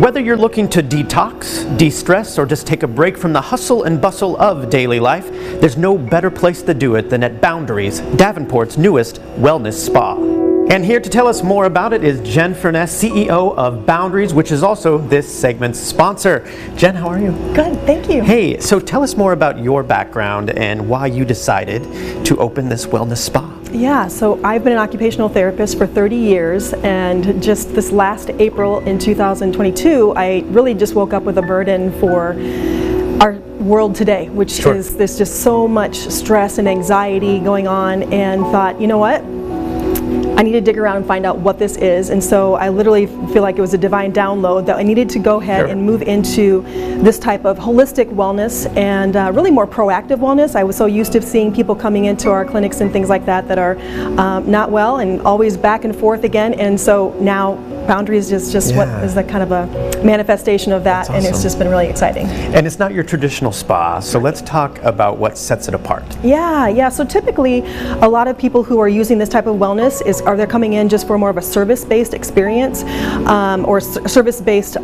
Whether you're looking to detox, de-stress, or just take a break from the hustle and bustle of daily life, there's no better place to do it than at Boundaries, Davenport's newest wellness spa. And here to tell us more about it is Jen Furness, CEO of Boundaries, which is also this segment's sponsor. Jen, how are you? Good, thank you. Hey, so tell us more about your background and why you decided to open this wellness spa. Yeah, so I've been an occupational therapist for 30 years, and just this last April in 2022, I really just woke up with a burden for our world today, which is there's just so much stress and anxiety going on, and thought, you know what? I need to dig around and find out what this is, and so I literally feel like it was a divine download that I needed to go ahead and move into this type of holistic wellness and really more proactive wellness. I was so used to seeing people coming into our clinics and things like that that are not well and always back and forth again, and so now Boundaries is just what is the kind of a manifestation of that. Awesome. And it's just been really exciting. And it's not your traditional spa, so let's talk about what sets it apart. Yeah, so typically a lot of people who are using this type of wellness are they're coming in just for more of a service-based experience or service-based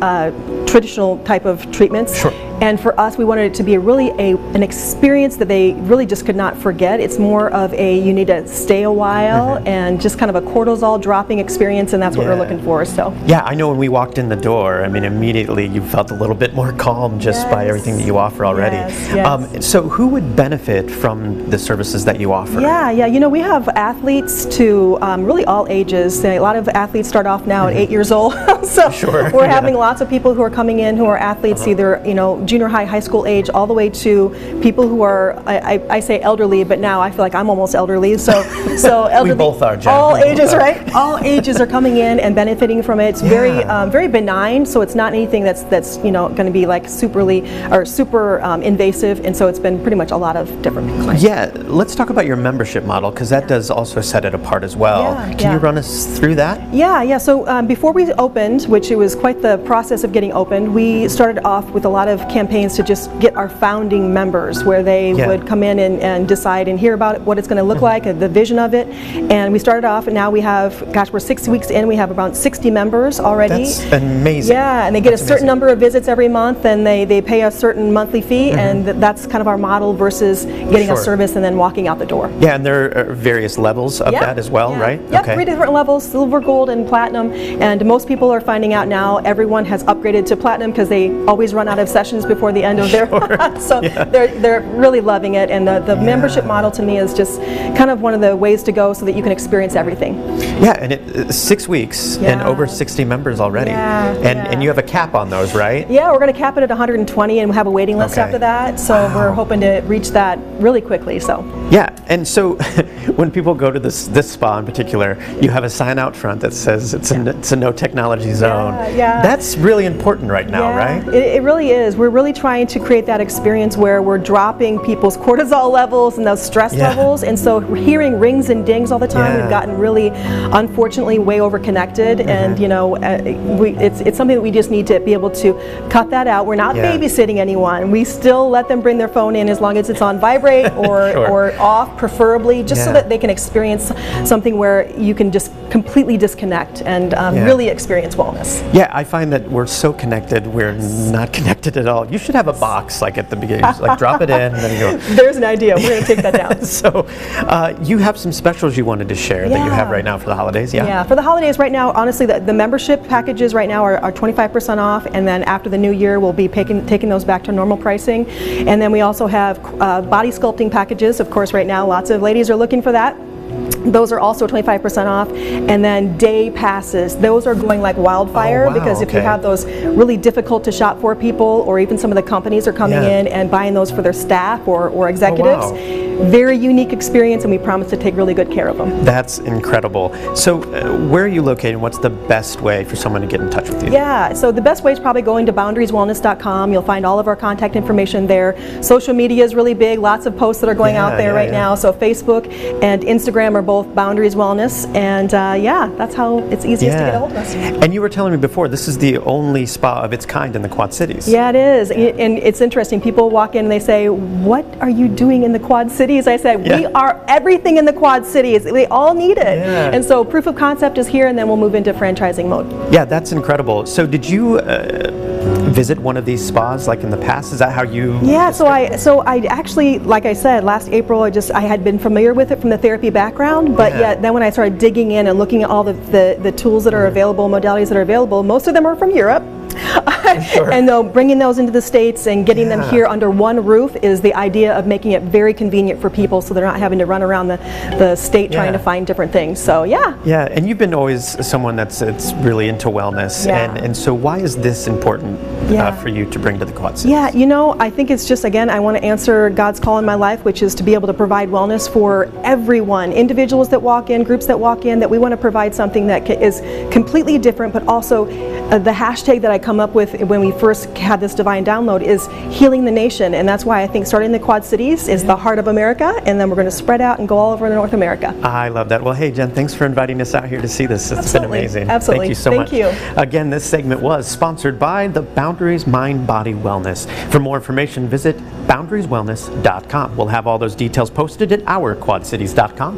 traditional type of treatments. Sure. And for us, we wanted it to be an experience that they really just could not forget. It's more of you need to stay a while and just kind of a cortisol dropping experience, and that's what we're looking for. So yeah, I know when we walked in the door, I mean, immediately you felt a little bit more calm just by everything that you offer already. Yes. So who would benefit from the services that you offer? Yeah, you know, we have athletes to really all ages. A lot of athletes start off now at 8 years old. So we're having lots of people who are coming in who are athletes, either, you know, junior high school age, all the way to people who are, I say elderly, but now I feel like I'm almost elderly. So elderly, we both are, Jen. all ages, right? All ages are coming in and benefiting from it. It's very benign, so it's not anything that's you know going to be like super invasive, and so it's been pretty much a lot of different clients. Yeah, let's talk about your membership model, because that does also set it apart as well. Can you run us through that? Yeah. So before we opened, which it was quite the process of getting opened, we started off with a lot of campaigns to just get our founding members, where they would come in and decide and hear about what it's going to look like, the vision of it. And we started off, and now we have, gosh, we're 6 weeks in, we have about 60 members already. That's amazing. Yeah, and they get a certain number of visits every month, and they pay a certain monthly fee, and that's kind of our model versus getting a service and then walking out the door. Yeah, and there are various levels of that as well, right? Yep, 3 different levels: silver, gold, and platinum. And most people are finding out now everyone has upgraded to platinum because they always run out of sessions before the end of their so they're really loving it, and the membership model to me is just kind of one of the ways to go so that you can experience everything. Yeah, and it's 6 weeks and over 60 members already. And you have a cap on those, right? Yeah, we're going to cap it at 120, and we'll have a waiting list after that. So we're hoping to reach that really quickly. So yeah, and so when people go to this spa in particular, you have a sign out front that says it's a no technology zone. That's really important right now, right? It really is. We're really trying to create that experience where we're dropping people's cortisol levels and those stress levels, and so hearing rings and dings all the time, we've gotten really, unfortunately, way over connected, and you know, it's something that we just need to be able to cut that out. We're not babysitting anyone. We still let them bring their phone in as long as it's on vibrate or off, preferably, just so that they can experience something where you can just completely disconnect and really experience wellness. Yeah, I find that we're so connected, we're not connected at all. You should have a box like at the beginning, just like drop it in and then you go. There's an idea. We're going to take that down. So you have some specials you wanted to share that you have right now for the holidays. Yeah, for the holidays right now, honestly, the membership packages right now are 25% off, and then after the new year we'll be taking those back to normal pricing. And then we also have body sculpting packages. Of course, right now lots of ladies are looking for that. Those are also 25% off. And then day passes, those are going like wildfire, because if you have those really difficult to shop for people, or even some of the companies are coming in and buying those for their staff or executives. Very unique experience, and we promise to take really good care of them. That's incredible. So where are you located? What's the best way for someone to get in touch with you? Yeah, so the best way is probably going to boundarieswellness.com. You'll find all of our contact information there. Social media is really big. Lots of posts that are going out there right now. So Facebook and Instagram are both both Boundaries Wellness, and yeah, that's how it's easiest to get a hold of us. And you were telling me before, this is the only spa of its kind in the Quad Cities. Yeah, it is. And it's interesting. People walk in and they say, what are you doing in the Quad Cities? I said, we are everything in the Quad Cities. They all need it. Yeah. And so proof of concept is here, and then we'll move into franchising mode. Yeah, that's incredible. So did you visit one of these spas like in the past? Is that how you? Yeah, so I actually, like I said, last April I had been familiar with it from the therapy background, but yet then when I started digging in and looking at all the tools that are available, modalities that are available, most of them are from Europe. Sure. And though bringing those into the States and getting them here under one roof is the idea of making it very convenient for people, so they're not having to run around the state trying to find different things. So yeah. Yeah, and you've been always someone that's really into wellness, and so why is this important for you to bring to the Quad Cities? Yeah, you know, I think it's just, again, I want to answer God's call in my life, which is to be able to provide wellness for everyone, individuals that walk in, groups that walk in, that we want to provide something that is completely different, but also the hashtag that I come up with when we first had this divine download is healing the nation, and that's why I think starting in the Quad Cities is the heart of America, and then we're going to spread out and go all over North America. I love that. Well, hey Jen, thanks for inviting us out here to see this. It's been amazing. Absolutely. Thank you so much. Thank you. Again, this segment was sponsored by the Boundaries Mind Body Wellness. For more information, visit boundarieswellness.com. We'll have all those details posted at ourquadcities.com.